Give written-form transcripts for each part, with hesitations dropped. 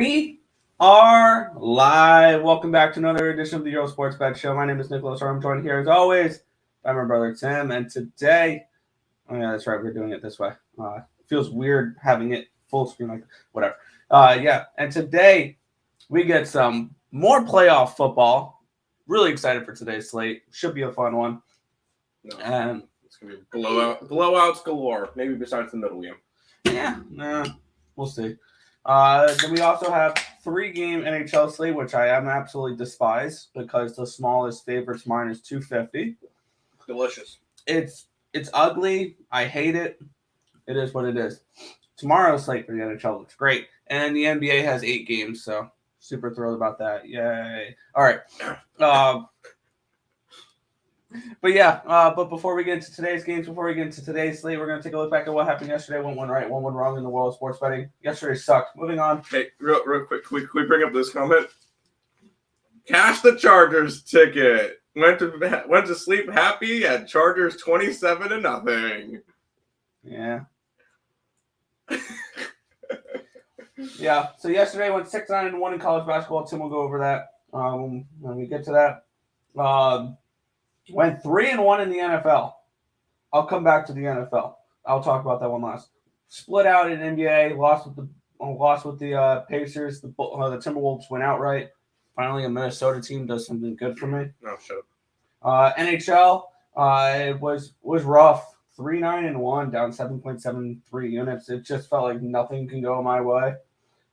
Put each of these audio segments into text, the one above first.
We are live. Welcome back to another edition of the Earle Sports Bet Show. My name is Nicholas. I'm joined here as always by my brother Tim. And today, oh yeah, that's right, we're doing it this way. It feels weird having it full screen like whatever. And today we get some more playoff football. Really excited for today's slate. Should be a fun one. No, And it's gonna be blowouts galore. Maybe besides the middle game. Yeah, we'll see. Then we also have 3-game NHL slate, which I am absolutely despise because the smallest favorites minus 250. Delicious. It's ugly. I hate it. It is what it is. Tomorrow's slate for the NHL looks great, and the NBA has 8 games, so super thrilled about that. Yay! All right. But before we get into today's games, before we get into today's slate, we're going to take a look back at what happened yesterday. One right, one wrong in the world of sports betting. Yesterday sucked. Moving on. Hey, real quick, can we bring up this comment? Cash the Chargers ticket. Went to sleep happy at Chargers 27-0. Yeah. Yeah. So yesterday went 6-9-1 in college basketball. Tim will go over that when we get to that. Went 3-1 in the NFL. I'll come back to the NFL. I'll talk about that one last. Split out in NBA. Lost with the Pacers. The Timberwolves went outright. Finally, a Minnesota team does something good for me. No, shut up. NHL. It was rough. 3-9-1, down 7.73 units. It just felt like nothing can go my way.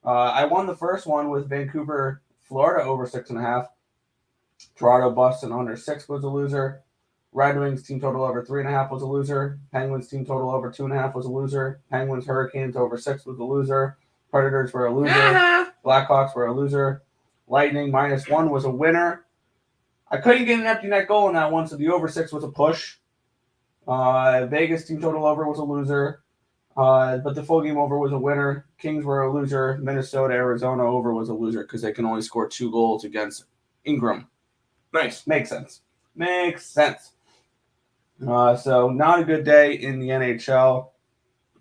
I won the first one with Vancouver, Florida over 6.5. Toronto, Boston under 6 was a loser. Red Wings team total over 3.5 was a loser. Penguins team total over 2.5 was a loser. Penguins Hurricanes over 6 was a loser. Predators were a loser. Blackhawks were a loser. Lightning -1 was a winner. I couldn't get an empty net goal in that one, so the over 6 was a push. Vegas team total over was a loser. But the full game over was a winner. Kings were a loser. Minnesota, Arizona over was a loser because they can only score 2 goals against Ingram. Nice. Makes sense. So not a good day in the NHL.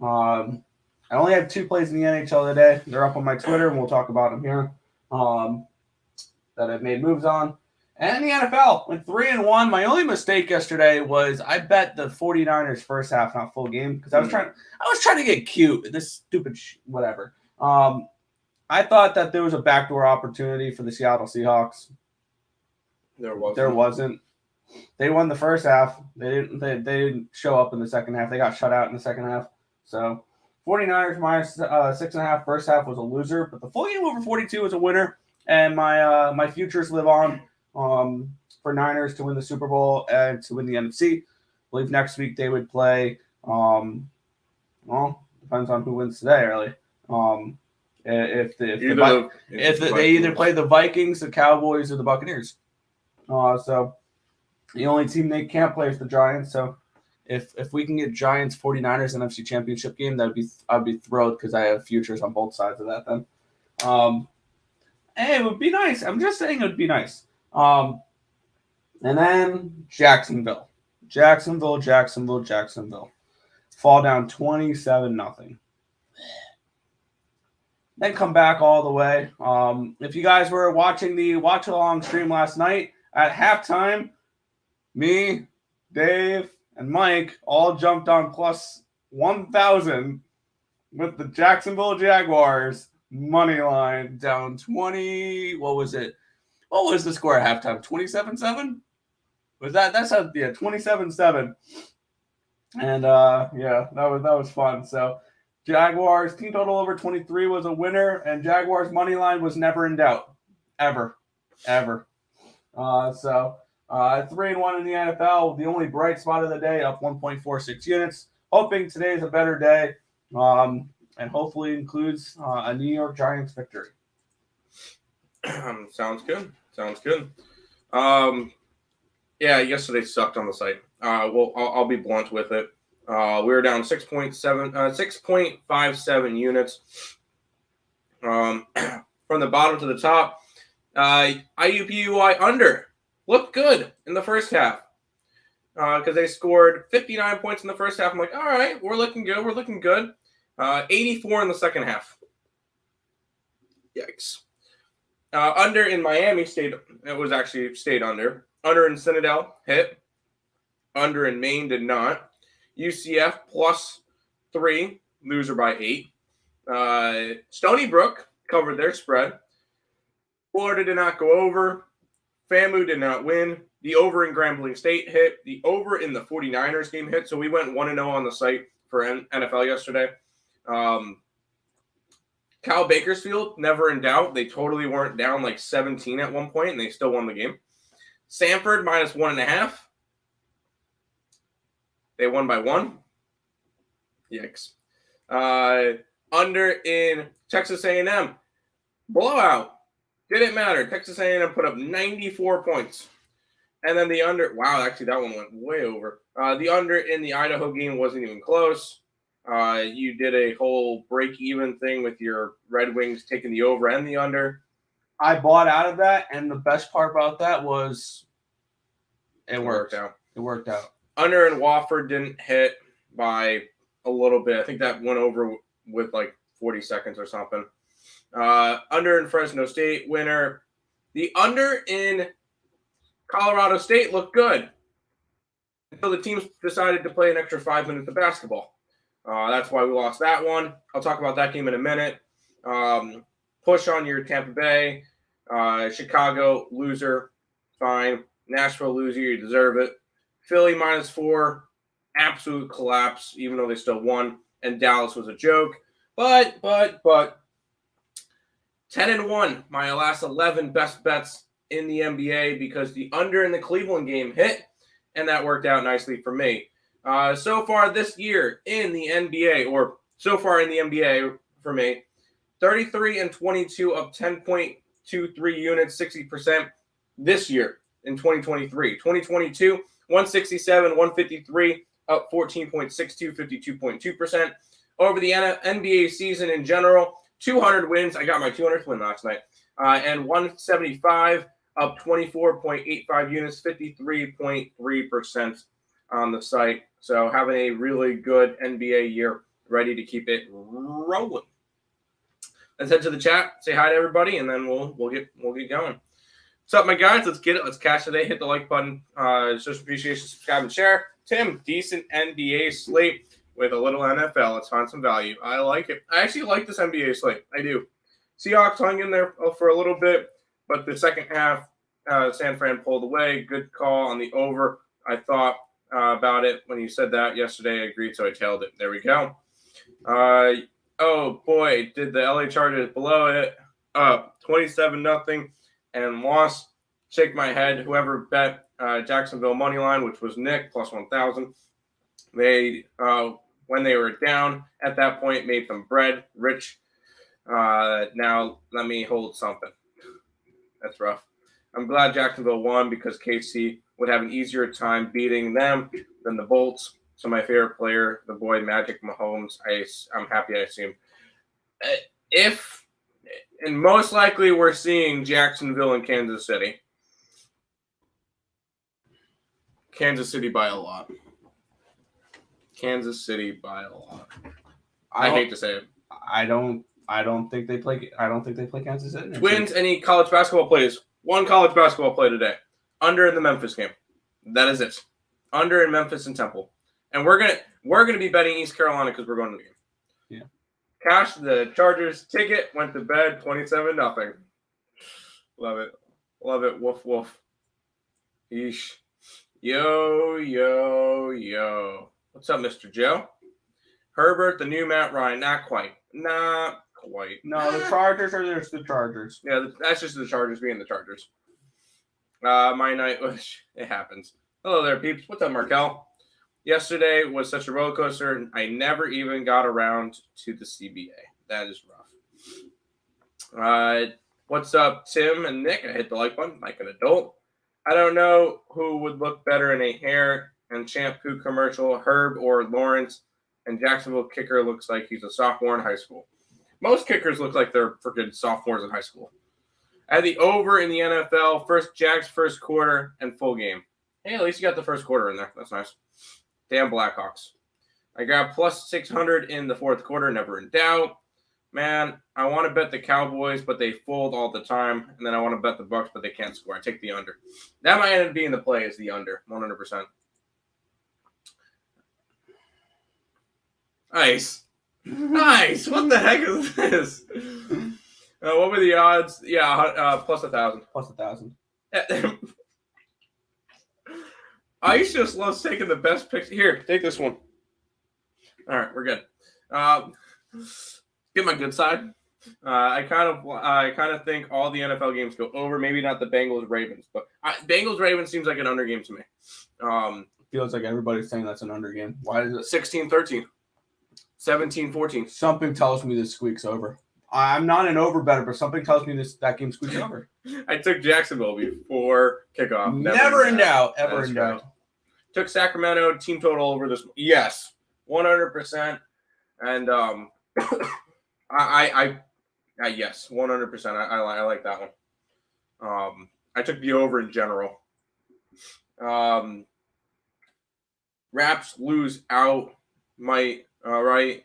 I only have 2 plays in the NHL today. They're up on my Twitter, and we'll talk about them here. That I've made moves on. And the NFL went 3-1. My only mistake yesterday was I bet the 49ers first half, not full game, because I was trying to get cute. This stupid whatever. I thought that there was a backdoor opportunity for the Seattle Seahawks. There wasn't. They won the first half. They didn't show up in the second half. They got shut out in the second half. So 49ers minus 6.5 first half was a loser, but the full game over 42 was a winner. And my futures live on for Niners to win the Super Bowl and to win the NFC. I believe next week they would play. Well, depends on who wins today, really. If they either play the Vikings, the Cowboys, or the Buccaneers. So the only team they can't play is the Giants. So if we can get Giants 49ers NFC Championship game, I'd be thrilled because I have futures on both sides of that then. Hey, it would be nice. I'm just saying it would be nice. And then Jacksonville. Fall down 27-0. Then come back all the way. If you guys were watching the watch-along stream last night, at halftime, me, Dave, and Mike all jumped on plus 1,000 with the Jacksonville Jaguars money line down 20. What was it? What was the score at halftime? 27-7? Was that? That's 27-7. And that was fun. So Jaguars team total over 23 was a winner, and Jaguars money line was never in doubt, ever. 3-1 in the NFL. The only bright spot of the day, up 1.46 units. Hoping today is a better day, and hopefully includes a New York Giants victory. Sounds good. Yeah, yesterday sucked on the site. Well, I'll be blunt with it. We were down 6.57 units. From the bottom to the top, IUPUI under looked good in the first half because they scored 59 points in the first half. I'm like, all right, we're looking good. 84 in the second half. Yikes. Under in Miami stayed under. Under in Citadel hit. Under in Maine did not. UCF +3, loser by 8. Stony Brook covered their spread. Florida did not go over. FAMU did not win. The over in Grambling State hit. The over in the 49ers game hit. So we went 1-0 on the site for NFL yesterday. Cal Bakersfield, never in doubt. They totally weren't down like 17 at one point, and they still won the game. Samford -1.5. They won by 1. Yikes. Under in Texas A&M. Blowout. Didn't matter. Texas A&M put up 94 points. And then the under. Wow, actually, that one went way over. The under in the Idaho game wasn't even close. You did a whole break-even thing with your Red Wings taking the over and the under. I bought out of that, and the best part about that was it worked out. It worked out. Under in Wofford didn't hit by a little bit. I think that went over with like 40 seconds or something. Under in Fresno State, winner. The under in Colorado State looked good until the teams decided to play an extra 5 minutes of basketball. That's why we lost that one. I'll talk about that game in a minute. Push on your Tampa Bay. Chicago, loser. Fine. Nashville, loser. You deserve it. Philly -4. Absolute collapse, even though they still won. And Dallas was a joke. But 10-1, my last 11 best bets in the NBA because the under in the Cleveland game hit, and that worked out nicely for me. So far this year in the NBA, or so far in the NBA for me, 33-22 up 10.23 units, 60% this year in 2023. 2022, 167, 153 up 14.62, 52.2%. Over the NBA season in general, 200 wins. I got my 200th win last night. And 175 up 24.85 units, 53.3% on the site. So having a really good NBA year, ready to keep it rolling. Let's head to the chat, say hi to everybody, and then we'll get going. What's up, my guys? Let's get it. Let's cash today. Hit the like button. Social appreciation, subscribe, and share. Tim, decent NBA slate with a little NFL. Let's find some value. I like it. I actually like this NBA slate. I do. Seahawks hung in there for a little bit, but the second half, San Fran pulled away. Good call on the over. I thought about it when you said that yesterday. I agreed, so I tailed it. There we go. Oh, boy, did the LA Chargers blow it up 27-0 and lost. Shake my head. Whoever bet Jacksonville money line, which was Nick, plus 1,000. They, when they were down at that point, made them bread, rich. Now let me hold something. That's rough. I'm glad Jacksonville won because KC would have an easier time beating them than the Bolts. So my favorite player, the boy Magic Mahomes, I'm happy I see him. And most likely we're seeing Jacksonville and Kansas City. Kansas City by a lot. Kansas City by a lot. I hate to say it. I don't think they play. I don't think they play Kansas City. Twins. Any college basketball plays? One college basketball play today. Under in the Memphis game. That is it. Under in Memphis and Temple. And we're gonna be betting East Carolina because we're going to the game. Yeah. Cash the Chargers ticket. Went to bed 27-0. Love it. Love it. Woof woof. Yeesh. Yo. What's up, Mr. Joe? Herbert, the new Matt Ryan. Not quite. No, the Chargers are just the Chargers. Yeah, that's just the Chargers being the Chargers. My night, it happens. Hello there, peeps. What's up, Markel? Yesterday was such a roller coaster. I never even got around to the CBA. That is rough. What's up, Tim and Nick? I hit the like button like an adult. I don't know who would look better in a hair and shampoo commercial, Herb or Lawrence. And Jacksonville kicker looks like he's a sophomore in high school. Most kickers look like they're freaking sophomores in high school. I had the over in the NFL, Jags first quarter and full game. Hey, at least you got the first quarter in there. That's nice. Damn Blackhawks. I grabbed plus 600 in the fourth quarter, never in doubt. man, I want to bet the Cowboys, but they fold all the time. And then I want to bet the Bucks, but they can't score. I take the under. That might end up being the play is the under, 100%. Nice. Nice. What the heck is this? What were the odds? Yeah, plus 1,000. Plus 1,000. I just love taking the best picks. Here, take this one. All right, we're good. Get my good side. I kind of think all the NFL games go over. Maybe not the Bengals Ravens, but Bengals Ravens seems like an under game to me. Feels like everybody's saying that's an under game. Why is it 16-13, 17-14? Something tells me this squeaks over. I'm not an over better, but something tells me that game squeaks over. I took Jacksonville before kickoff. Never in doubt. Ever in doubt. Took Sacramento team total over this. Yes, 100%. And yes, 100%. I like that one. I took the over in general. Raps lose out. Might right.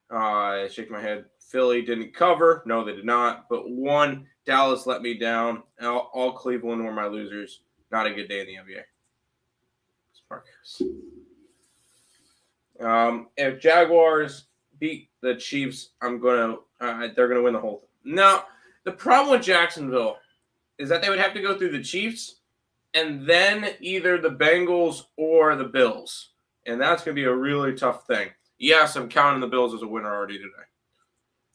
I shake my head. Philly didn't cover. No, they did not. But one, Dallas let me down. All Cleveland were my losers. Not a good day in the NBA. If Jaguars beat the Chiefs, they're gonna win the whole thing. Now, the problem with Jacksonville is that they would have to go through the Chiefs and then either the Bengals or the Bills, and that's gonna be a really tough thing. Yes, I'm counting the Bills as a winner already today.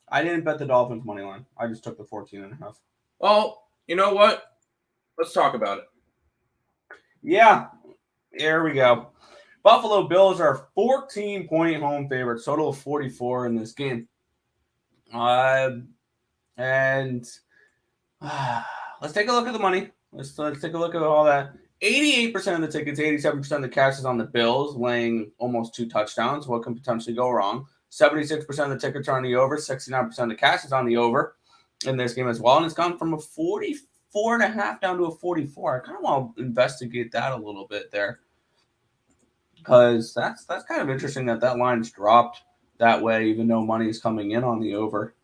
I didn't bet the Dolphins money line. I just took the 14.5. Well, you know what? Let's talk about it. Yeah, here we go. Buffalo Bills are 14-point home favorites, total of 44 in this game. And let's take a look at the money. Let's take a look at all that. 88% of the tickets, 87% of the cash is on the Bills, laying almost 2 touchdowns. What can potentially go wrong? 76% of the tickets are on the over. 69% of the cash is on the over in this game as well. And it's gone from a 44.5 down to a 44. I kind of want to investigate that a little bit there, because that's kind of interesting that line's dropped that way, even though money is coming in on the over.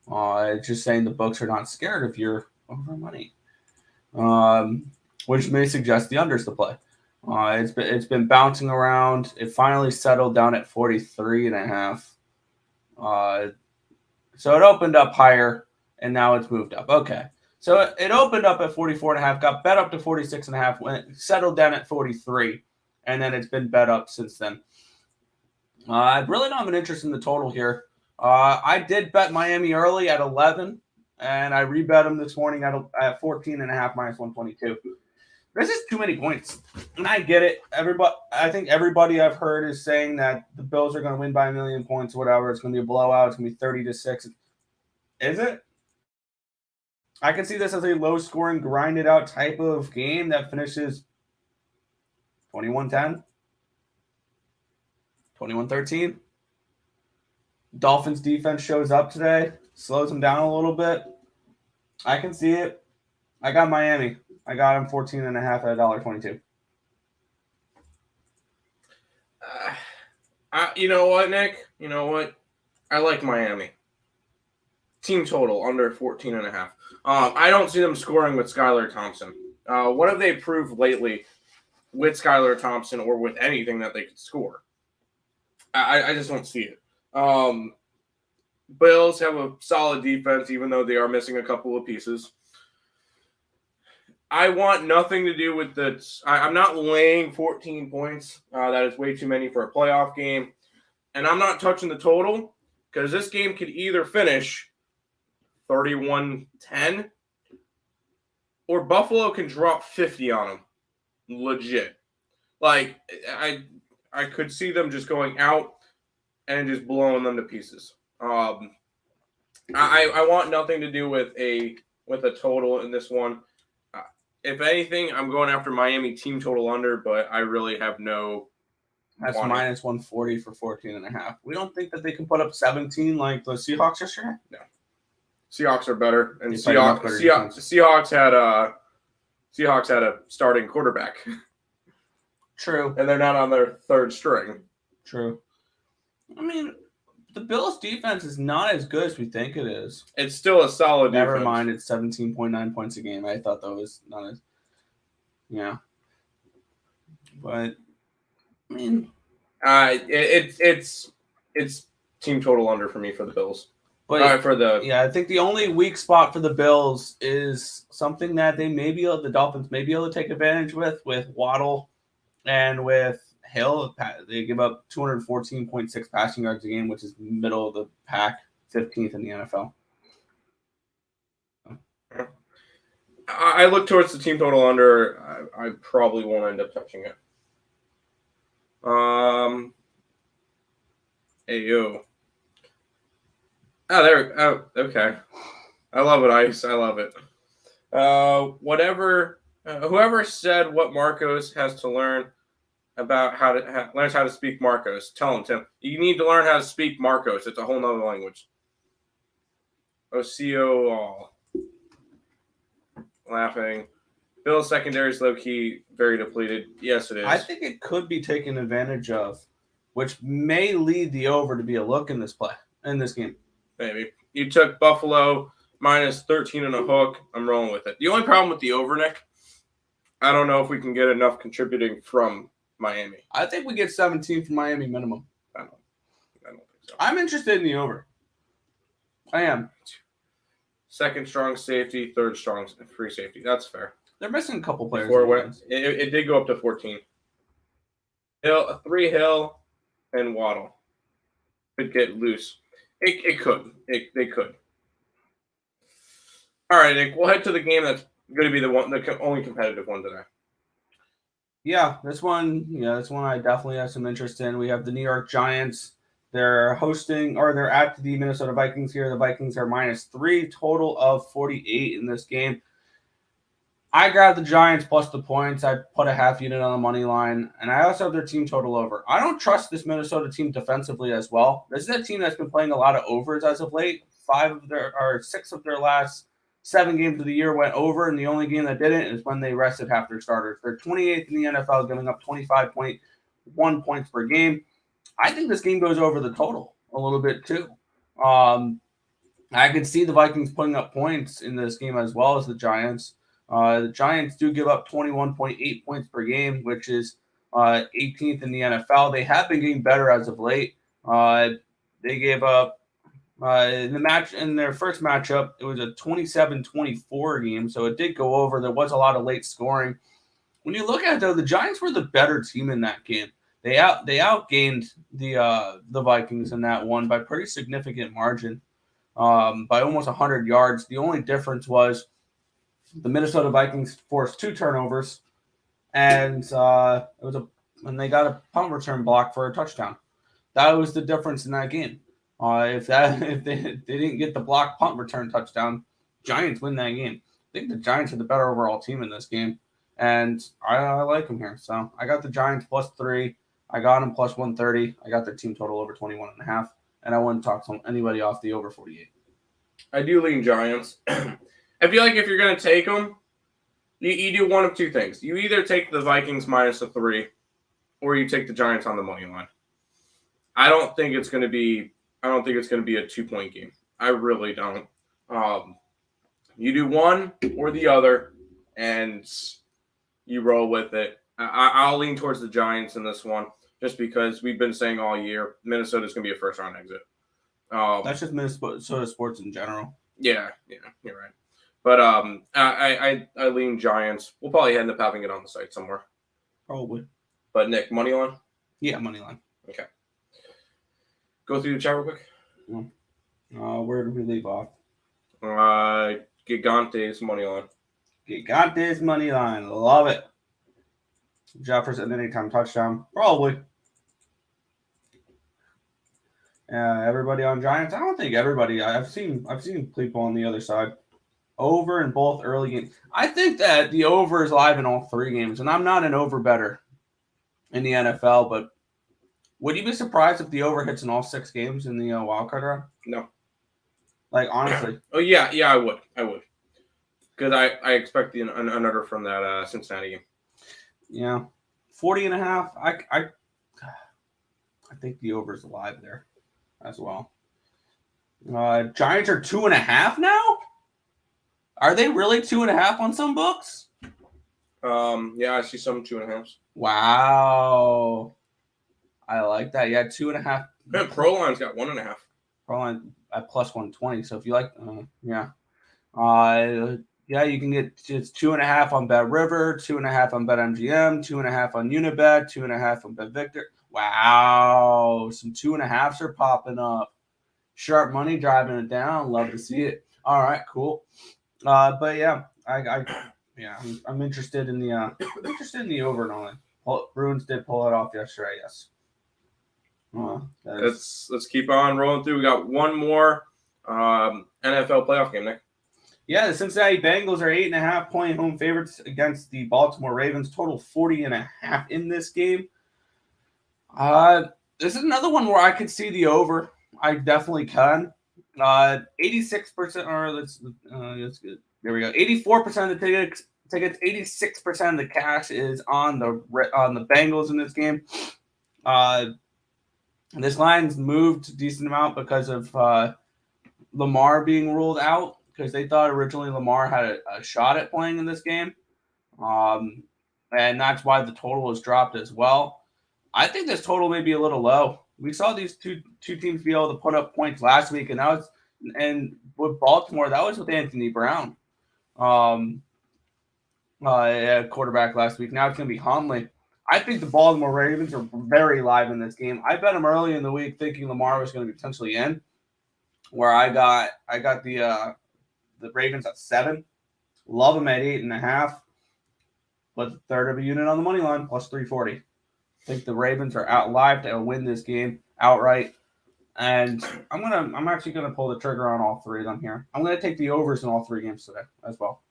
It's just saying the books are not scared of your over money, which may suggest the unders to play. It's been bouncing around. It finally settled down at 43.5. So it opened up higher, and now it's moved up. Okay. So it opened up at 44.5, got bet up to 46.5, settled down at 43, and then it's been bet up since then. I really don't have an interest in the total here. I did bet Miami early at 11, and I rebet them this morning at 14.5 minus 122. This is too many points, and I get it. I think everybody I've heard is saying that the Bills are going to win by 1 million points, whatever. It's going to be a blowout. It's going to be 30-6. Is it? I can see this as a low-scoring, grinded-out type of game that finishes 21-10, 21-13. Dolphins defense shows up today, slows them down a little bit. I can see it. I got Miami. I got them 14.5 at $1.22. You know what, Nick? You know what? I like Miami. Team total under 14.5. I don't see them scoring with Skylar Thompson. What have they proved lately with Skylar Thompson or with anything that they could score? I just don't see it. Bills have a solid defense, even though they are missing a couple of pieces. I want nothing to do with this. I'm not laying 14 points. That is way too many for a playoff game. And I'm not touching the total because this game could either finish 31-10 or Buffalo can drop 50 on them. Legit. Like, I could see them just going out and just blowing them to pieces. I want nothing to do with a total in this one. If anything, I'm going after Miami team total under, but I really have no. That's minus 140 for 14.5. We don't think that they can put up 17 like the Seahawks yesterday? No. Seahawks are better, and Seahawks had a starting quarterback. True. And they're not on their third string. True. I mean, The Bills' defense is not as good as we think it is. It's still a solid defense. Never mind, it's 17.9 points a game. I thought that was not as, yeah. But I mean, it's team total under for me for the Bills. But I think the only weak spot for the Bills is something that the Dolphins may be able to take advantage with Waddle and with Hill. They give up 214.6 passing yards a game, which is middle of the pack, 15th in the NFL. I look towards the team total under. I probably won't end up touching it. Ayo. Oh, there. Oh, okay. I love it, Ice. I love it. Whoever said what Marcos has to learn about learns how to speak Marcos. Tell him, Tim. You need to learn how to speak Marcos. It's a whole nother language. OCO laughing. Bill's secondary is low key, very depleted. Yes, it is. I think it could be taken advantage of, which may lead the over to be a look in this game. Maybe. You took Buffalo minus 13 and a hook. I'm rolling with it. The only problem with the over, Nick, I don't know if we can get enough contributing from Miami. I think we get 17 from Miami minimum. I don't think so. I'm interested in the over. I am. Second strong safety, third strong free safety. That's fair. They're missing a couple players. It did go up to 14. Hill, and Waddle could get loose. It could. They could. All right, Nick. We'll head to the game that's going to be the only competitive one today. Yeah, this one I definitely have some interest in. We have the New York Giants. They're at the Minnesota Vikings here. The Vikings are -3, total of 48 in this game. I grabbed the Giants plus the points. I put a half unit on the money line, and I also have their team total over. I don't trust this Minnesota team defensively as well. This is a team that's been playing a lot of overs as of late. 6 of their last 7 games of the year went over, and the only game that didn't is when they rested half their starters. They're 28th in the NFL, giving up 25.1 points per game. I think this game goes over the total a little bit too. I could see the Vikings putting up points in this game as well as the Giants. The Giants do give up 21.8 points per game, which is 18th in the NFL. They have been getting better as of late. They gave up in their first matchup, it was a 27-24 game, so it did go over. There was a lot of late scoring. When you look at it, though, the Giants were the better team in that game. They outgained the Vikings in that one by pretty significant margin, by almost 100 yards. The only difference was the Minnesota Vikings forced 2 turnovers, and they got a punt return block for a touchdown. That was the difference in that game. If they didn't get the block punt return touchdown, Giants win that game. I think the Giants are the better overall team in this game, and I like them here. So I got the Giants +3. I got them +130. I got their team total over 21.5, and I wouldn't talk to anybody off the over 48. I do lean Giants. I feel like if you're going to take them, you do one of two things. You either take the Vikings -3, or you take the Giants on the money line. I don't think it's going to be a 2-point game. I really don't. You do one or the other, and you roll with it. I'll lean towards the Giants in this one, just because we've been saying all year Minnesota's going to be a first-round exit. That's just Minnesota sports in general. Yeah, you're right. But I lean Giants. We'll probably end up having it on the site somewhere. Probably. But Nick, money line? Yeah, money line. Okay. Go through the chat real quick. Where did we leave off? Gigante's money line. Gigante's money line. Love it. Jefferson anytime touchdown. Probably. Everybody on Giants? I don't think everybody. I've seen people on the other side. Over in both early games. I think that the over is live in all 3 games, and I'm not an over better in the NFL, but would you be surprised if the over hits in all 6 games in the wild card round? No. Like, honestly. Oh, yeah, I would. Because I expect another from that Cincinnati game. Yeah. 40.5. I think the over is alive there. as well. Giants are 2.5 now. Are they really 2.5 on some books? Yeah, I see some 2.5s. Wow, I like that. Yeah, 2.5. Man, Pro Line's got 1.5. Pro Line at plus 120. So if you like, yeah, yeah, you can get it's 2.5 on Bet River, 2.5 on Bet MGM, 2.5 on Unibet, 2.5 on Bet Victor. Wow, some 2.5s are popping up. Sharp money driving it down. Love to see it. All right, cool. But yeah, I'm interested in the over and all. Bruins did pull it off yesterday. Yes. Let's keep on rolling through. We got one more NFL playoff game, Nick. Yeah, the Cincinnati Bengals are 8.5-point home favorites against the Baltimore Ravens. Total 40.5 in this game. This is another one where I could see the over. I definitely can. 86%, or that's good. There we go. 84% of the tickets. 86% of the cash is on the Bengals in this game. This line's moved a decent amount because of Lamar being ruled out, because they thought originally Lamar had a shot at playing in this game. And that's why the total was dropped as well. I think this total may be a little low. We saw these two teams be able to put up points last week, and with Baltimore, that was with Anthony Brown, quarterback last week. Now it's going to be Huntley. I think the Baltimore Ravens are very live in this game. I bet them early in the week, thinking Lamar was going to be potentially in. Where I got the Ravens at 7. Love them at 8.5. But the third of a unit on the money line, plus 340. I think the Ravens are out live to win this game outright. And I'm actually gonna pull the trigger on all three of them here. I'm gonna take the overs in all three games today as well.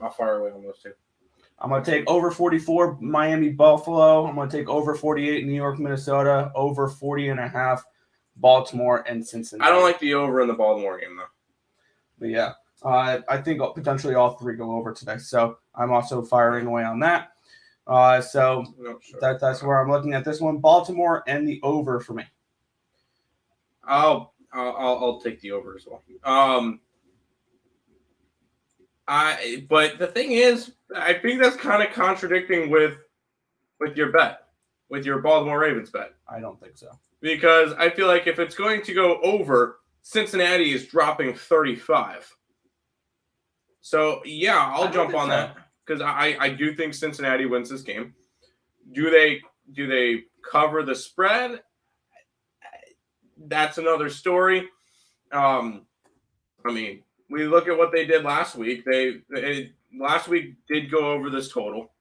I'll fire away on those two. I'm gonna take over 44 Miami Buffalo. I'm gonna take over 48 New York Minnesota. Over 40.5 Baltimore and Cincinnati. I don't like the over in the Baltimore game though. But yeah, I think potentially all three go over today. So I'm also firing away on that. That's where I'm looking at this one. Baltimore and the over for me. I'll take the over as well. But the thing is, I think that's kind of contradicting with your bet, with your Baltimore Ravens bet. I don't think so. Because I feel like if it's going to go over, Cincinnati is dropping 35. So yeah, I'll jump on that because I do think Cincinnati wins this game. Do they cover the spread? That's another story. I mean, we look at what they did last week. Last week did go over this total,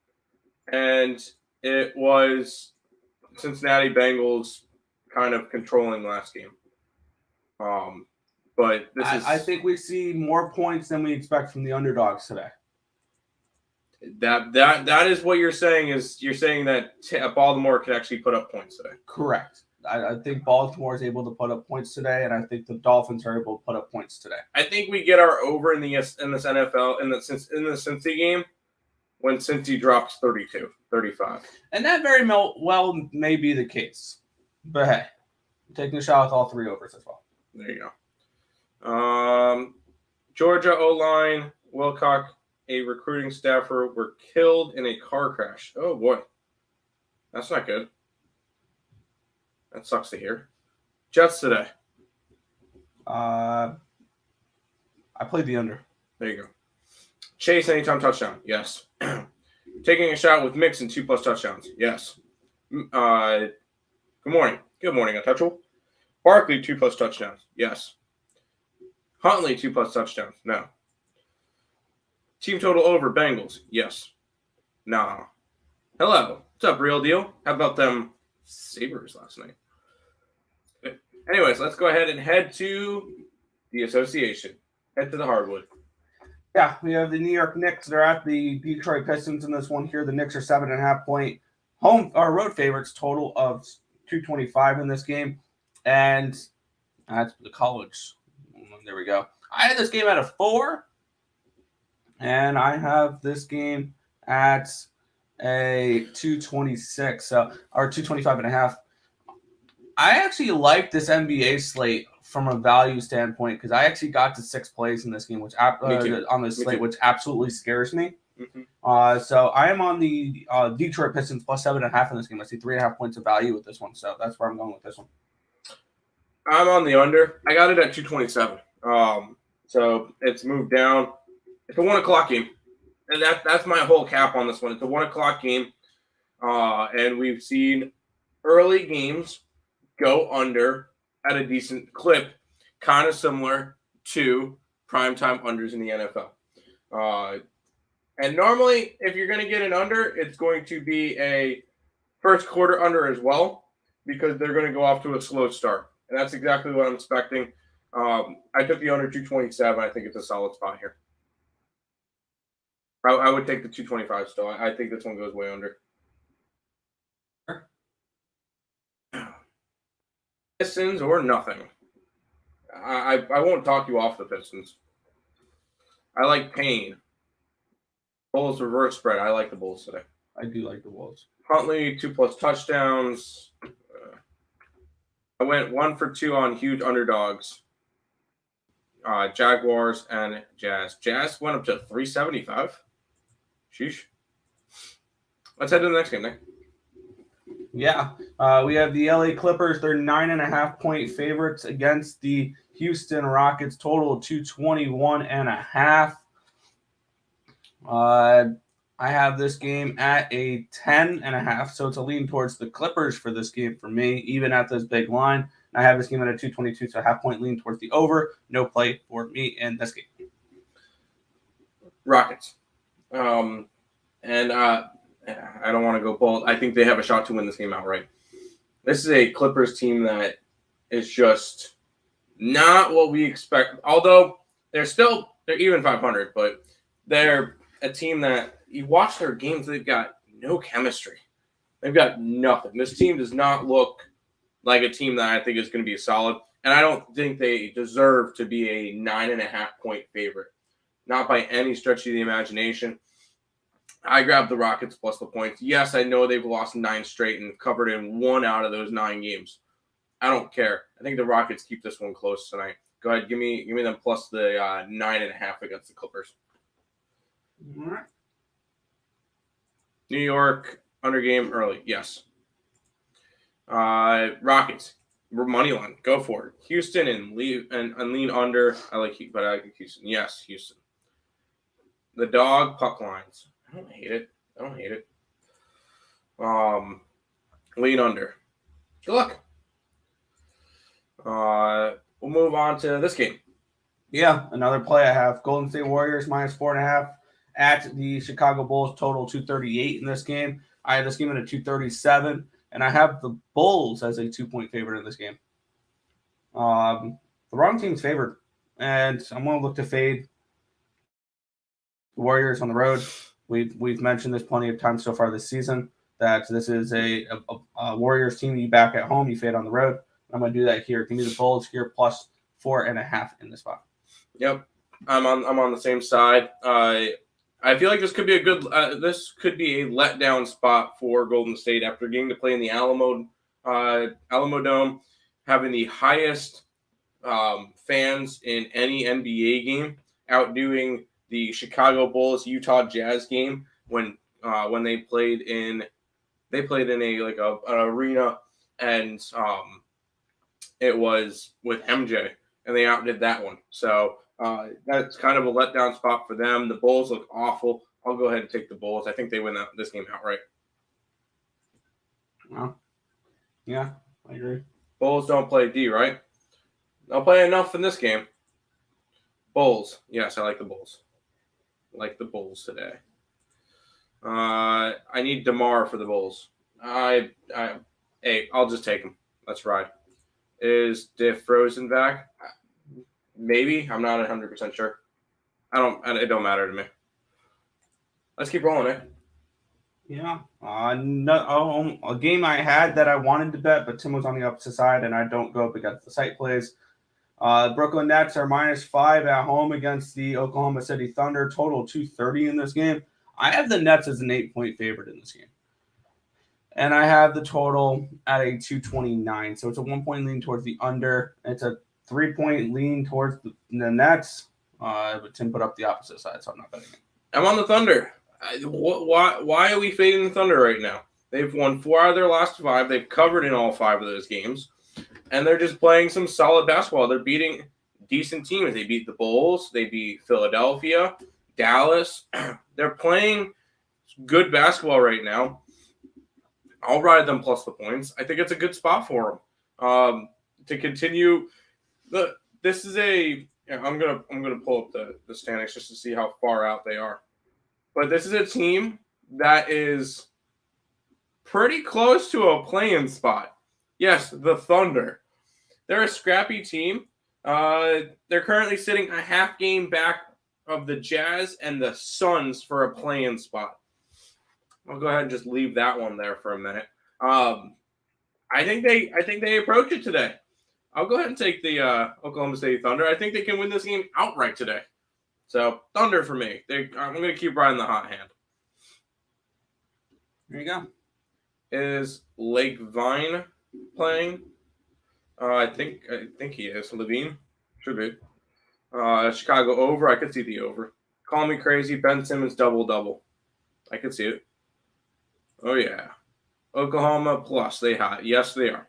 and it was Cincinnati Bengals kind of controlling last game. But I think we see more points than we expect from the underdogs today. That is what you're saying. You're saying that Baltimore could actually put up points today. Correct. I think Baltimore is able to put up points today, and I think the Dolphins are able to put up points today. I think we get our over in this NFL in the Cincy game when Cincy drops 32, 35. And that very well may be the case. But hey, I'm taking a shot with all three overs as well. There you go. Georgia O-line, Wilcock, a recruiting staffer, were killed in a car crash. Oh, boy. That's not good. That sucks to hear. Jets today. I played the under. There you go. Chase, anytime touchdown. Yes. Taking a shot with Mixon, 2+ touchdowns. Yes. Good morning. Good morning, Untouchable. Barkley, 2+ touchdowns. Yes. Huntley, 2+ touchdowns. No. Team total over, Bengals. Yes. No. Hello. What's up, real deal? How about them Sabres last night? Anyways, let's go ahead and head to the association. Head to the hardwood. Yeah, we have the New York Knicks. They're at the Detroit Pistons in this one here. The Knicks are 7.5-point home or road favorites, total of 225 in this game. And that's the college. There we go. I had this game at a 4. And I have this game at a 226, or 225.5. I actually like this NBA slate from a value standpoint because I actually got to 6 plays in this game, which on this slate, which absolutely scares me. Mm-hmm. So I am on the Detroit Pistons plus 7.5 in this game. I see 3.5 points of value with this one, so that's where I'm going with this one. I'm on the under. I got it at 227. So it's moved down. It's a 1 o'clock game, and that's my whole cap on this one. It's a 1 o'clock game, and we've seen early games go under at a decent clip, kind of similar to primetime unders in the NFL. And normally, if you're going to get an under, it's going to be a first quarter under as well, because they're going to go off to a slow start. And that's exactly what I'm expecting. I took the under 227. I think it's a solid spot here. I would take the 225 still. I think this one goes way under. Pistons or nothing. I won't talk you off the Pistons. I like Payne. Bulls reverse spread. I like the Bulls today. I do like the Wolves. Huntley, 2+ touchdowns. I went 1 for 2 on huge underdogs. Jaguars and Jazz. Jazz went up to 375. Sheesh. Let's head to the next game, Nick. Yeah, we have the LA Clippers. They're 9.5 point favorites against the Houston Rockets. Total of 221.5. I have this game at a 10.5, so it's a lean towards the Clippers for this game for me, even at this big line. I have this game at a 222, so a half-point lean towards the over. No play for me in this game. Rockets. And I don't want to go bold. I think they have a shot to win this game outright. This is a Clippers team that is just not what we expect. Although they're even 500, but they're a team that you watch their games, they've got no chemistry. They've got nothing. This team does not look like a team that I think is going to be solid. And I don't think they deserve to be a 9.5 point favorite. Not by any stretch of the imagination. I grabbed the Rockets plus the points. Yes, I know they've lost 9 straight and covered in 1 out of those 9 games. I don't care. I think the Rockets keep this one close tonight. Go ahead, give me them plus the 9.5 against the Clippers. All right. New York under game early. Yes. Rockets money line. Go for it. Houston and lean under. I like Houston. Yes, Houston. The dog puck lines. I don't hate it. Lean under. Good luck. We'll move on to this game. Yeah, another play I have. Golden State Warriors minus 4.5 at the Chicago Bulls. Total 238 in this game. I have this game at a 237, and I have the Bulls as a 2-point favorite in this game. The wrong team's favored, and I'm going to look to fade the Warriors on the road. We've mentioned this plenty of times so far this season that this is a Warriors team you back at home, you fade on the road. I'm going to do that here. Give me the Bulls here plus 4.5 in this spot. Yep, I'm on the same side. I feel like this could be a good. This could be a letdown spot for Golden State after getting to play in the Alamo Dome, having the highest fans in any NBA game, outdoing the Chicago Bulls Utah Jazz game when they played in an arena, and it was with MJ, and they outdid that one. So that's kind of a letdown spot for them. The Bulls look awful. I'll go ahead and take the Bulls. I think they win this game outright. Well, yeah, I agree. Bulls don't play D, right? They'll play enough in this game. Bulls. Yes, I like the Bulls. I like the Bulls today. I need DeMar for the Bulls. Hey, I'll just take him. Let's ride. Is Diff Frozen back? Maybe. I'm not 100% sure. It don't matter to me. Let's keep rolling it. Yeah. A game I had that I wanted to bet, but Tim was on the opposite side, and I don't go up against the site plays. Brooklyn Nets are -5 at home against the Oklahoma City Thunder. Total 230 in this game. I have the Nets as an 8-point favorite in this game. And I have the total at a 229. So it's a 1 point lean towards the under. It's a 3 point lean towards the Nets. But Tim put up the opposite side, so I'm not betting it. I'm on the Thunder. Why are we fading the Thunder right now? They've won 4 out of their last 5. They've covered in all 5 of those games. And they're just playing some solid basketball. They're beating decent teams. They beat the Bulls. They beat Philadelphia, Dallas. They're playing good basketball right now. I'll ride them plus the points. I think it's a good spot for them to continue. This is a. I'm gonna pull up the standings just to see how far out they are. But this is a team that is pretty close to a play-in spot. Yes, the Thunder. They're a scrappy team. They're currently sitting a half game back of the Jazz and the Suns for a play-in spot. I'll go ahead and just leave that one there for a minute. I think they approach it today. I'll go ahead and take the Oklahoma City Thunder. I think they can win this game outright today. So Thunder for me. I'm going to keep riding the hot hand. There you go. Is Lake Vine playing? I think he is. Levine should be. Chicago over. I could see the over. Call me crazy. Ben Simmons double. I could see it. Oh yeah. Oklahoma plus they hot. Yes they are.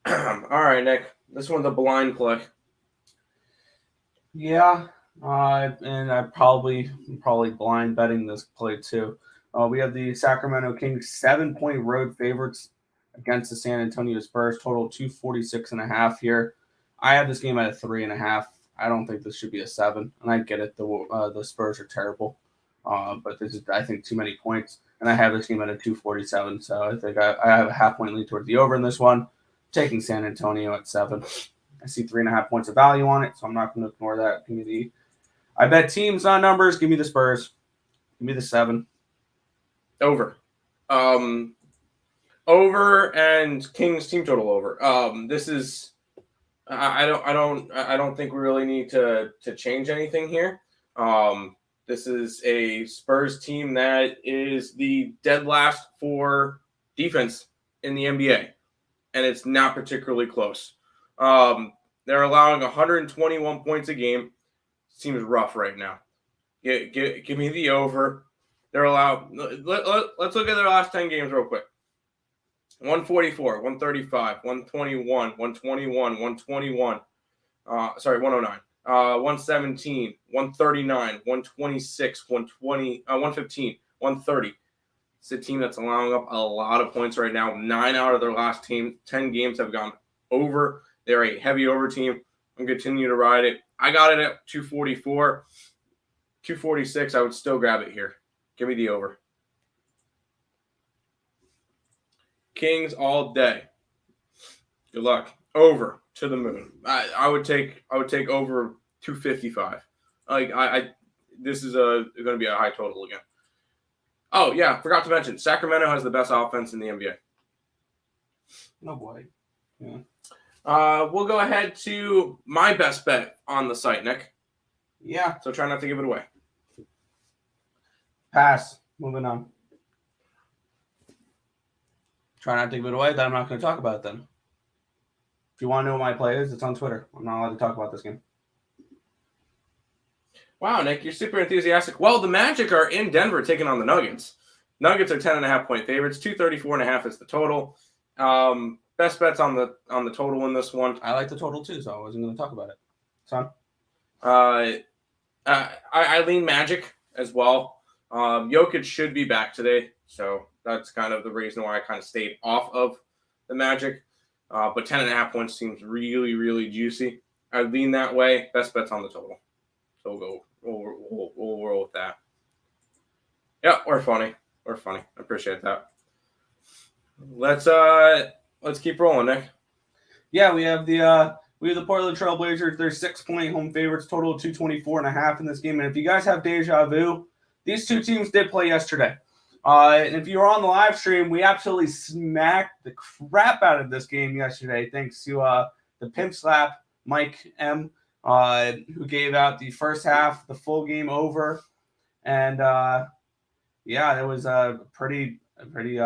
All right, Nick. This one's a blind play. Yeah. And I probably blind betting this play too. We have the Sacramento Kings 7-point road favorites against the San Antonio Spurs. Total 246.5 here. I have this game at a 3.5. I don't think this should be a 7. And I get it. The Spurs are terrible. But this is, I think, too many points. And I have this game at a 247. So I think I have a half-point lead toward the over in this one. Taking San Antonio at 7. I see 3.5 points of value on it, so I'm not going to ignore that. Give me I bet teams on numbers. Give me the Spurs. Give me the 7. Over. Over and Kings team total over. This is. I don't think we really need to change anything here. This is a Spurs team that is the dead last for defense in the NBA, and it's not particularly close. They're allowing 121 points a game. Seems rough right now. Give me the over. They're allowed. Let's look at their last 10 games real quick. 144, 135, 121, 121, 121. 109. 117, 139, 126, 120, 115, 130. It's a team that's allowing up a lot of points right now. 9 out of their last 10 games have gone over. They're a heavy over team. I'm continuing to ride it. I got it at 244. 246, I would still grab it here. Give me the over. Kings all day. Good luck. Over to the moon. I would take over 255. This is going to be a high total again. Oh yeah, forgot to mention Sacramento has the best offense in the NBA. No boy. Yeah. We'll go ahead to my best bet on the site, Nick. Yeah. So try not to give it away. Pass. Moving on. Try not to give it away, then I'm not going to talk about it then. If you want to know what my play is, it's on Twitter. I'm not allowed to talk about this game. Wow, Nick, you're super enthusiastic. Well, the Magic are in Denver taking on the Nuggets. Nuggets are 10.5-point favorites. 234.5 is the total. Best bets on the total in this one. I like the total too, so I wasn't going to talk about it. Son? I lean Magic as well. Jokic should be back today, so that's kind of the reason why I kind of stayed off of the Magic. But 10.5 points seems really, really juicy. I lean that way. Best bets on the total. So we'll roll with that. Yeah, we're funny. I appreciate that. Let's keep rolling, Nick. Yeah, we have the Portland Trail Blazers. They're 6-point home favorites, total of 224.5 in this game. And if you guys have deja vu, these two teams did play yesterday. And if you were on the live stream, we absolutely smacked the crap out of this game yesterday, thanks to the Pimp Slap Mike M, who gave out the first half, the full game over. And, it was a pretty a pretty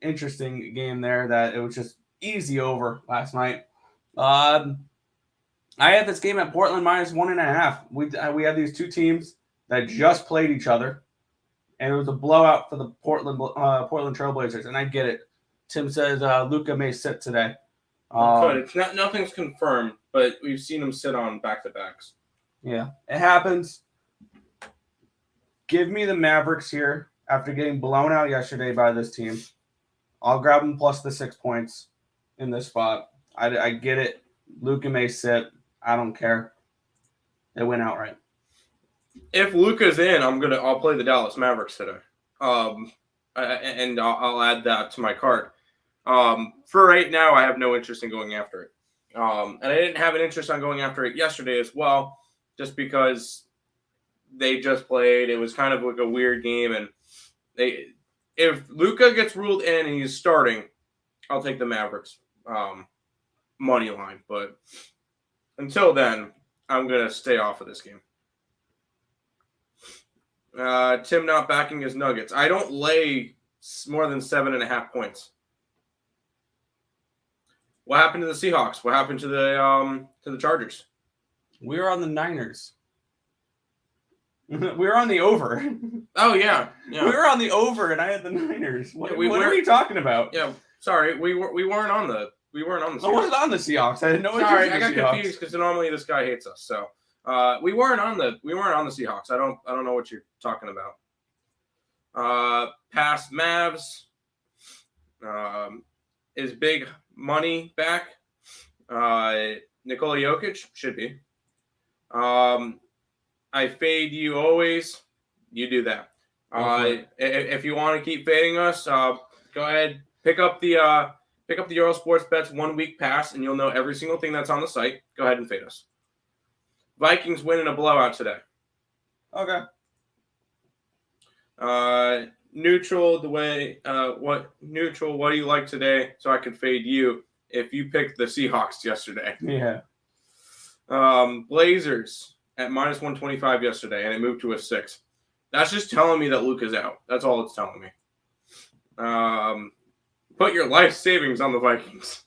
interesting game there. That it was just easy over last night. I had this game at Portland -1.5. We had these two teams that just played each other, and it was a blowout for the Portland Trailblazers. And I get it. Tim says Luka may sit today. It's not nothing's confirmed, but we've seen him sit on back-to-backs. Yeah, it happens. Give me the Mavericks here after getting blown out yesterday by this team. I'll grab them plus the 6 points in this spot. I get it. Luka may sit. I don't care. They win outright. If Luka's in, I'll play the Dallas Mavericks today. And I'll add that to my card. For right now, I have no interest in going after it. And I didn't have an interest on going after it yesterday as well, just because they just played. It was kind of like a weird game, and if Luka gets ruled in and he's starting, I'll take the Mavericks money line. But until then, I'm gonna stay off of this game. Tim not backing his Nuggets. I don't lay more than 7.5 points. What happened to the Seahawks? What happened to the Chargers? We were on the Niners. We were on the over. Oh yeah. We were on the over, and I had the Niners. What are you talking about? Yeah, sorry, we weren't on the Seahawks. I wasn't on the Seahawks. I had no interest Sorry, in the I got Seahawks. confused because normally this guy hates us. So we weren't on the Seahawks. I don't know what you're talking about. Past Mavs. Is big money back? Nikola Jokic should be. I fade you always. You do that. If you want to keep fading us, go ahead, pick up the Earle Sports Bets 1 week pass, and you'll know every single thing that's on the site. Go ahead and fade us. Vikings win in a blowout today. Okay. Neutral. What do you like today? So I could fade you if you picked the Seahawks yesterday. Yeah. Blazers at -125 yesterday, and it moved to a 6. That's just telling me that Luke is out. That's all it's telling me. Put your life savings on the Vikings.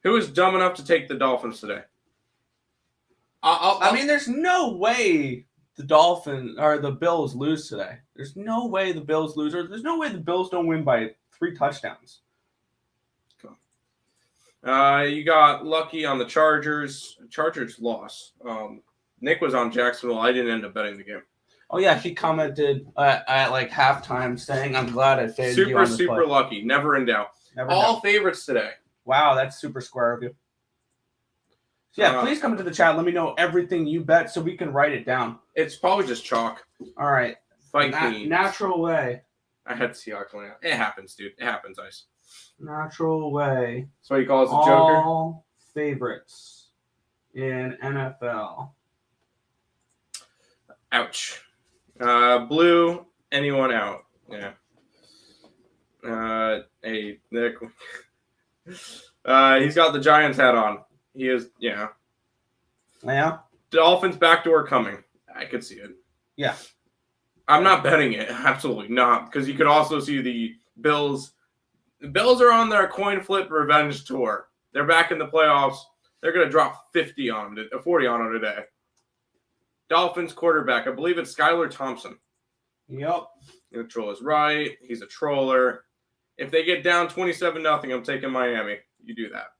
Who is dumb enough to take the Dolphins today? I mean, there's no way the Dolphins or the Bills lose today. There's no way the Bills lose, or there's no way the Bills don't win by 3 touchdowns. You got lucky on the Chargers. Chargers lost. Nick was on Jacksonville. I didn't end up betting the game. Oh yeah, he commented at like halftime saying, "I'm glad I faded you on this super play." Lucky. Never in doubt. All favorites today. Wow, that's super square of you. So yeah, please come into the chat. Let me know everything you bet so we can write it down. It's probably just chalk. All right. Vikings. Natural way. I had Seahawks winning. It happens, dude. It happens, Ice. Natural way. So he calls the Joker. All favorites in NFL. Ouch. Blue. Anyone out? Yeah. Hey Nick. He's got the Giants hat on. He is. Yeah. Yeah. Dolphins backdoor coming. I could see it. Yeah. I'm not betting it. Absolutely not. Because you could also see the Bills. The Bills are on their coin flip revenge tour. They're back in the playoffs. They're going to drop 40 on them today. Dolphins quarterback. I believe it's Skylar Thompson. Yep. The troll is right. He's a troller. If they get down 27-0, I'm taking Miami. You do that.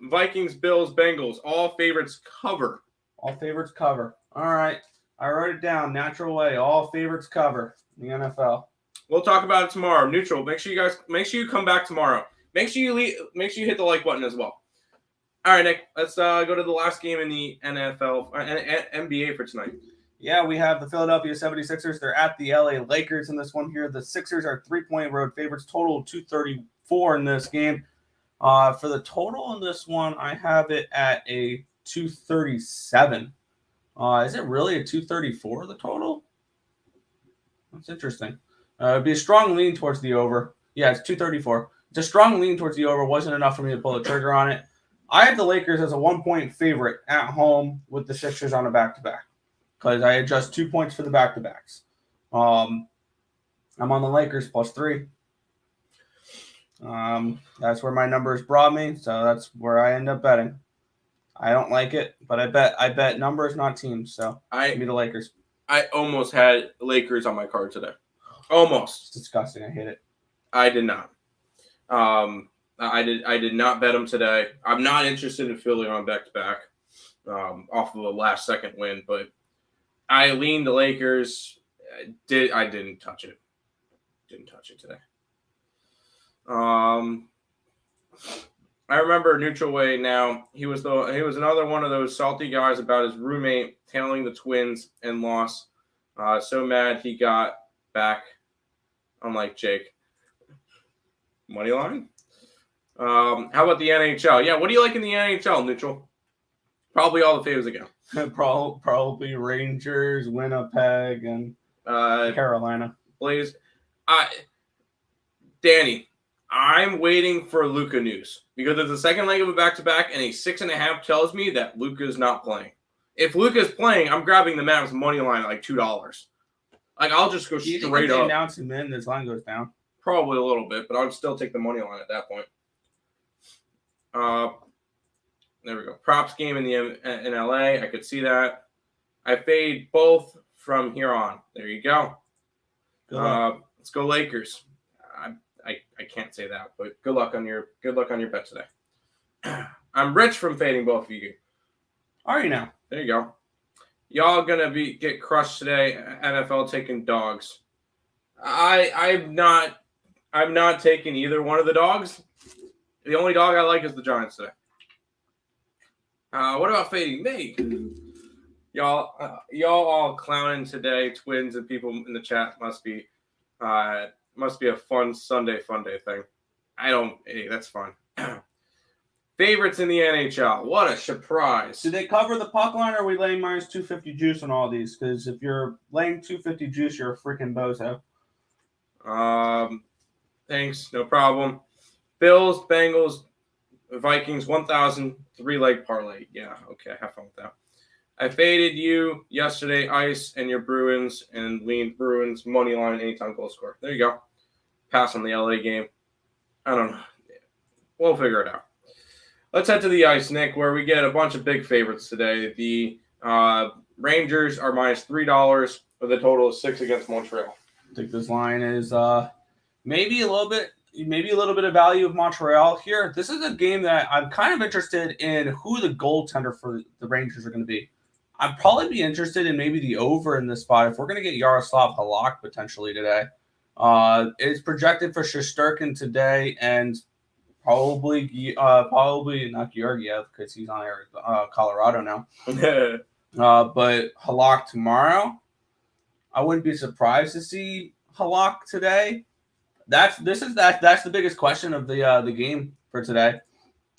Vikings, Bills, Bengals. All favorites cover. All favorites cover. All right. I wrote it down. Natural way. All favorites cover in the NFL. We'll talk about it tomorrow. Neutral. Make sure you come back tomorrow. Make sure you hit the like button as well. All right, Nick. Let's go to the last game in the NFL NBA for tonight. Yeah, we have the Philadelphia 76ers. They're at the LA Lakers in this one here. The Sixers are 3-point road favorites. Total 234 in this game. For the total in this one, I have it at a 237. Is it really a 234, the total? That's interesting. It'd be a strong lean towards the over. Yeah, it's 234. It's a strong lean towards the over. Wasn't enough for me to pull the trigger on it. I have the Lakers as a 1-point favorite at home with the Sixers on a back-to-back because I adjust 2 points for the back-to-backs. I'm on the Lakers +3. That's where my numbers brought me, so that's where I end up betting. I don't like it, but I bet numbers, not teams. So give me the Lakers. I almost had Lakers on my card today. Almost. It's disgusting. I hate it. I did not. I did not bet them today. I'm not interested in Philly on back-to-back off of a last-second win, but I leaned the Lakers. I didn't touch it. Didn't touch it today. I remember Neutral Way now. He was another one of those salty guys about his roommate tailing the Twins and lost. So mad he got back, unlike Jake. Money line? How about the NHL? Yeah, what do you like in the NHL, Neutral? Probably all the favors again. Probably Rangers, Winnipeg, and Carolina. Blaze. Danny, I'm waiting for Luka news because it's the second leg of a back-to-back, and a 6.5 tells me that Luka's not playing. If Luka's playing, I'm grabbing the Mavs money line at like $2. Like, I'll just go straight up. If they announce him in, this line goes down. Probably a little bit, but I'd still take the money line at that point. There we go. Props game in LA. I could see that. I fade both from here on. There you go. Let's go Lakers. I can't say that, but good luck on your bet today. I'm rich from fading both of you. Are you now? There you go. Y'all gonna get crushed today. NFL taking dogs. I'm not taking either one of the dogs. The only dog I like is the Giants today. What about fading me? Y'all all clowning today. Twins and people in the chat must be a fun Sunday fun day thing. Hey, that's fun. Favorites in the NHL. What a surprise. Did they cover the puck line, or are we laying minus 250 juice on all these? Because if you're laying 250 juice, you're a freaking bozo. Thanks. No problem. Bills, Bengals, Vikings, 1,000, 3-leg parlay. Yeah, okay. Have fun with that. I faded you yesterday, Ice, and your Bruins, and leaned Bruins money line anytime goal score. There you go. Pass on the LA game. I don't know. We'll figure it out. Let's head to the Ice, Nick, where we get a bunch of big favorites today. The Rangers are minus $3 with a total of 6 against Montreal. I think this line is maybe a little bit of value of Montreal here. This is a game that I'm kind of interested in who the goaltender for the Rangers are going to be. I'd probably be interested in maybe the over in this spot if we're going to get Yaroslav Halak potentially today. It's projected for Shesterkin today and probably not Georgiev because he's on Colorado now. But Halak tomorrow. I wouldn't be surprised to see Halak today. That's the biggest question of the game for today.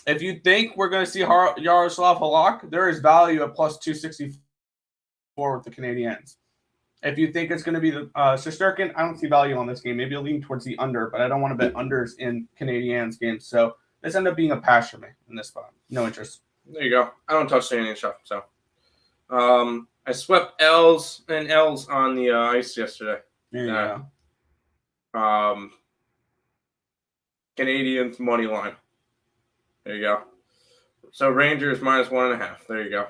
If you think we're going to see Yaroslav Halak, there is value at plus 264 with the Canadiens. If you think it's going to be the Shesterkin, I don't see value on this game. Maybe I'll lean towards the under, but I don't want to bet unders in Canadiens games. So this ended up being a pass for me in this spot. No interest. There you go. I don't touch the Canadian stuff. So I swept L's on the ice yesterday. Yeah. Canadiens money line. There you go. So Rangers minus 1.5. There you go.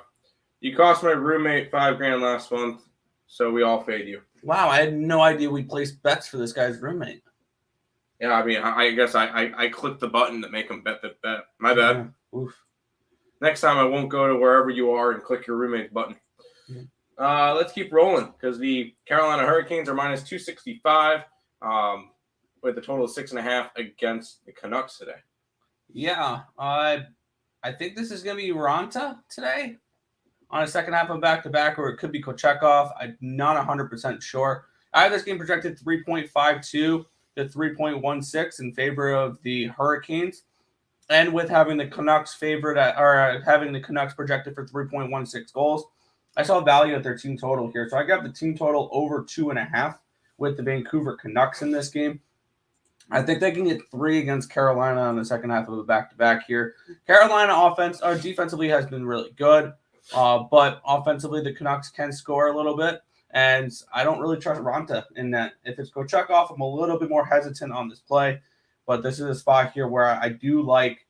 You cost my roommate $5,000 last month, so we all fade you. Wow, I had no idea we placed bets for this guy's roommate. Yeah, I mean, I guess I clicked the button to make him bet the bet. My bad. Yeah. Oof. Next time I won't go to wherever you are and click your roommate's button. Yeah. Let's keep rolling because the Carolina Hurricanes are minus 265 with a total of 6.5 against the Canucks today. Yeah, I think this is going to be Ranta today on a second half of back-to-back, or it could be Kochekov. I'm not 100% sure. I have this game projected 3.52 to 3.16 in favor of the Hurricanes, and with having the Canucks having the Canucks projected for 3.16 goals, I saw value at their team total here. So I got the team total over 2.5 with the Vancouver Canucks in this game. I think they can get 3 against Carolina in the second half of a back-to-back here. Carolina defensively has been really good, but offensively the Canucks can score a little bit. And I don't really trust Ronta in that. If it's Kochekov, I'm a little bit more hesitant on this play. But this is a spot here where I do like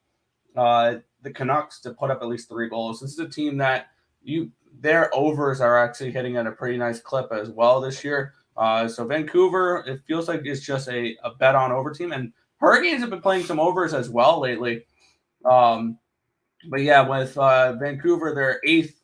the Canucks to put up at least 3 goals. This is a team that their overs are actually hitting at a pretty nice clip as well this year. So Vancouver, it feels like it's just a bet on over team. And Hurricanes have been playing some overs as well lately. But yeah, with Vancouver, they're 8th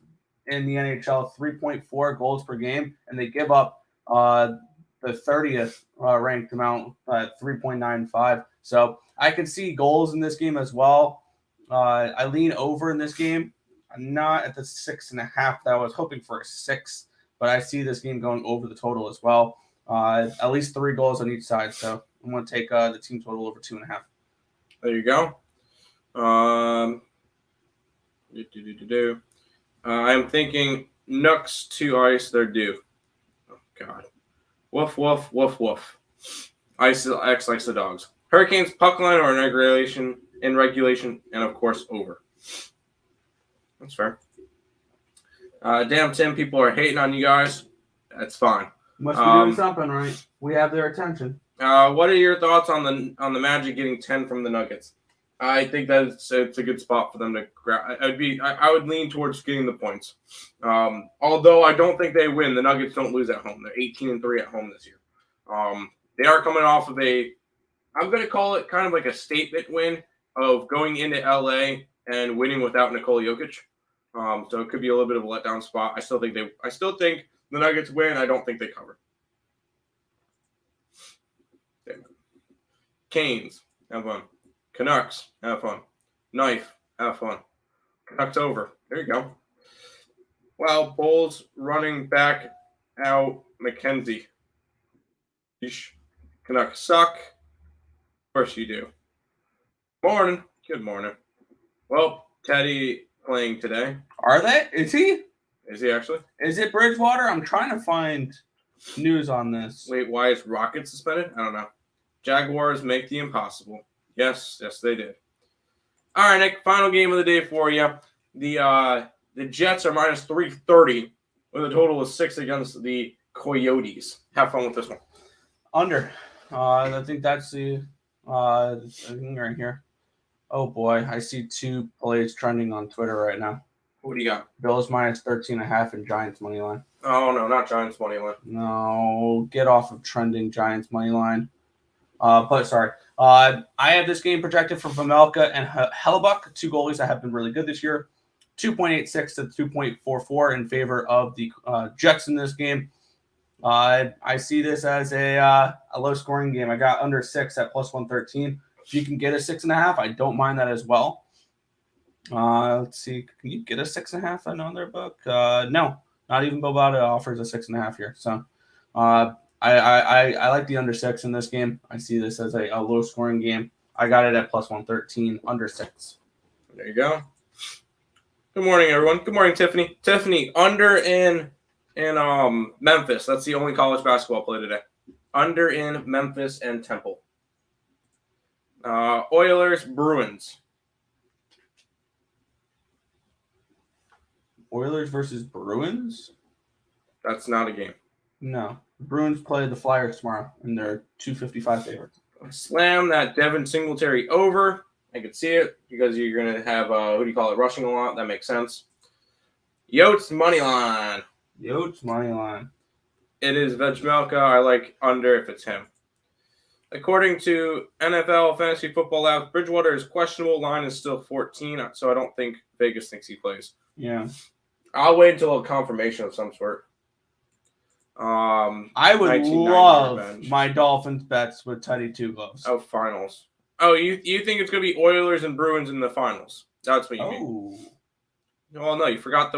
in the NHL, 3.4 goals per game, and they give up the 30th ranked amount at 3.95. So I can see goals in this game as well. I lean over in this game. I'm not at the 6.5 that I was hoping for a 6, but I see this game going over the total as well. At least 3 goals on each side. So I'm going to take the team total over 2.5. There you go. I'm thinking Nucks to ice. They're due. Oh, God. Woof, woof, woof, woof. Ice X likes the dogs. Hurricanes, puck line or in regulation, and of course, over. That's fair. Damn, Tim, people are hating on you guys. That's fine. Must be doing something right. We have their attention. What are your thoughts on the Magic getting 10 from the Nuggets? I think that it's a good spot for them to grab. I would lean towards getting the points. Although I don't think they win. The Nuggets don't lose at home. They're 18-3 at home this year. They are coming off of I'm going to call it kind of like a statement win of going into LA and winning without Nikola Jokic. So it could be a little bit of a letdown spot. I still think the Nuggets win. I don't think they cover. Damn it. Canes, have fun. Canucks, have fun. Knife, have fun. Canucks over. There you go. Well, Bulls running back out McKenzie. Yeesh. Canucks suck. Of course you do. Morning. Good morning. Well, Teddy playing today. Are they? Is he? Is he actually? Is it Bridgewater? I'm trying to find news on this. Wait, why is Rocket suspended? I don't know. Jaguars make the impossible. Yes, they did. All right, Nick, final game of the day for you. The Jets are minus 330 with a total of 6 against the Coyotes. Have fun with this one. Under. I think that's the thing right here. Oh, boy. I see 2 plays trending on Twitter right now. What do you got? Bills minus 13.5 and Giants money line. Oh, no, not Giants money line. No, get off of trending Giants money line. I have this game projected for Vejmelka and Hellebuck, 2 goalies that have been really good this year. 2.86 to 2.44 in favor of the Jets in this game. I see this as a low-scoring game. I got under 6 at plus 113. If you can get a 6.5, I don't mind that as well. Let's see. Can you get a 6.5 on their book? No, not even Bobata offers a 6.5 here. So I like the under 6 in this game. I see this as a low-scoring game. I got it at plus 113, under 6. There you go. Good morning, everyone. Good morning, Tiffany. Tiffany, under in Memphis. That's the only college basketball play today. Under in Memphis and Temple. Oilers, Bruins. Oilers versus Bruins? That's not a game. No. Bruins play the Flyers tomorrow, and they're 255 favorites. Slam that Devin Singletary over. I could see it because you're going to have, rushing a lot. That makes sense. Yotes money line. Yotes money line. It is Vejmelka. I like under if it's him. According to NFL Fantasy Football Lab, Bridgewater is questionable. Line is still 14, so I don't think Vegas thinks he plays. Yeah. I'll wait until a confirmation of some sort. I would love my Dolphins bets with Teddy Two Gloves. Oh, finals. Oh, you think it's going to be Oilers and Bruins in the finals? That's what you mean. Well, no, you forgot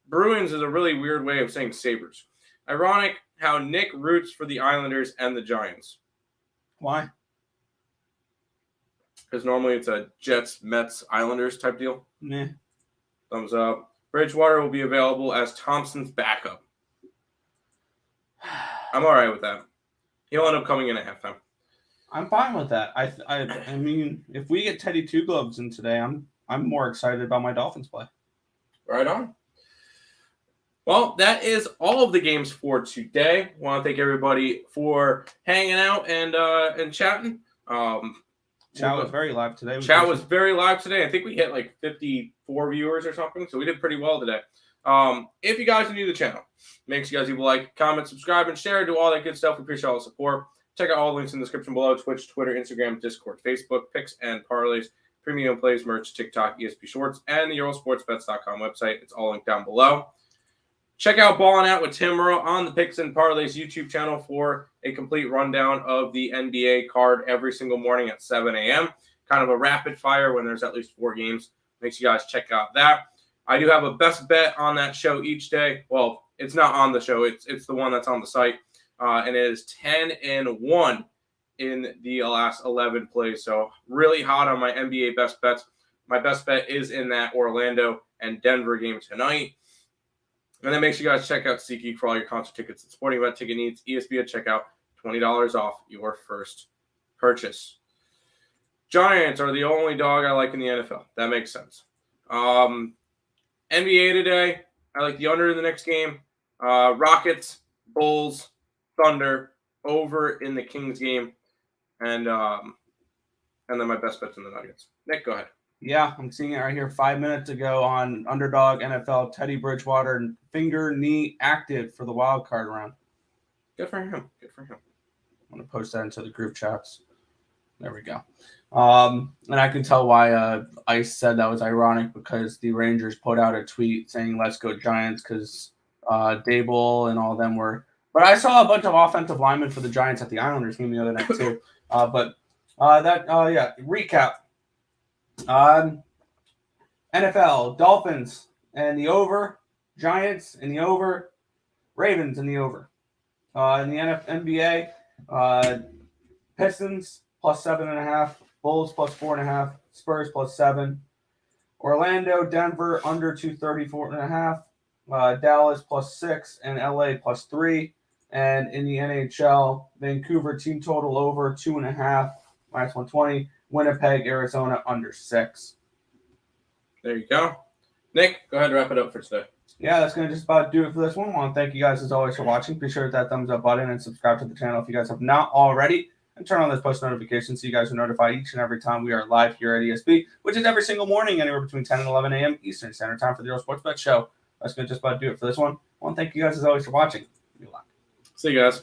Bruins is a really weird way of saying Sabres. Ironic how Nick roots for the Islanders and the Giants. Why? Because normally it's a Jets, Mets, Islanders type deal. Meh. Thumbs up. Bridgewater will be available as Thompson's backup. I'm all right with that. He'll end up coming in at halftime. I'm fine with that. I mean, if we get Teddy Two Gloves in today, I'm more excited about my Dolphins play. Right on. Well, that is all of the games for today. I want to thank everybody for hanging out and chatting. Chat was very live today. Chat was very live today. I think we hit like 54 viewers or something, so we did pretty well today. If you guys are new to the channel, make sure you guys leave a like, comment, subscribe, and share. Do all that good stuff. We appreciate all the support. Check out all the links in the description below: Twitch, Twitter, Instagram, Discord, Facebook, Picks and Parleys, Premium Plays, merch, TikTok, ESP Shorts, and the EarleSportsBets.com website. It's all linked down below. Check out Ballin' Out with Tim Earle on the Picks and Parleys YouTube channel for a complete rundown of the NBA card every single morning at 7 a.m. Kind of a rapid fire when there's at least 4 games. Make sure you guys check out that. I do have a best bet on that show each day. Well, it's not on the show. It's the one that's on the site. And it is 10-1 in the last 11 plays. So really hot on my NBA best bets. My best bet is in that Orlando and Denver game tonight. And then make sure you guys check out SeatGeek for all your concert tickets and sporting event ticket needs. ESP at checkout, $20 off your first purchase. Giants are the only dog I like in the NFL. That makes sense. NBA today, I like the under in the next game. Rockets, Bulls, Thunder, over in the Kings game. And then my best bet's in the Nuggets. Nick, go ahead. Yeah, I'm seeing it right here 5 minutes ago on Underdog NFL. Teddy Bridgewater, finger, knee active for the wild card round. Good for him. Good for him. I'm going to post that into the group chats. There we go. And I can tell why Ice said that was ironic, because the Rangers put out a tweet saying, "Let's go Giants," because Dable and all of them were. But I saw a bunch of offensive linemen for the Giants at the Islanders game the other night too. Recap. NFL, Dolphins and the over, Giants in the over, Ravens in the over. In the NBA, Pistons plus 7.5, Bulls plus 4.5, Spurs plus 7, Orlando, Denver under 234.5, Dallas plus 6, and LA plus 3. And in the NHL, Vancouver team total over 2.5, minus 120. Winnipeg, Arizona under 6. There you go. Nick, go ahead and wrap it up for today. Yeah, that's going to just about do it for this one. I want to thank you guys as always for watching. Be sure to hit that thumbs up button and subscribe to the channel if you guys have not already. And turn on those post notifications so you guys are notified each and every time we are live here at ESP, which is every single morning, anywhere between 10 and 11 a.m. Eastern Standard Time for the Earle Sports Bet Show. That's going to just about do it for this one. I want to thank you guys as always for watching. Good luck. See you guys.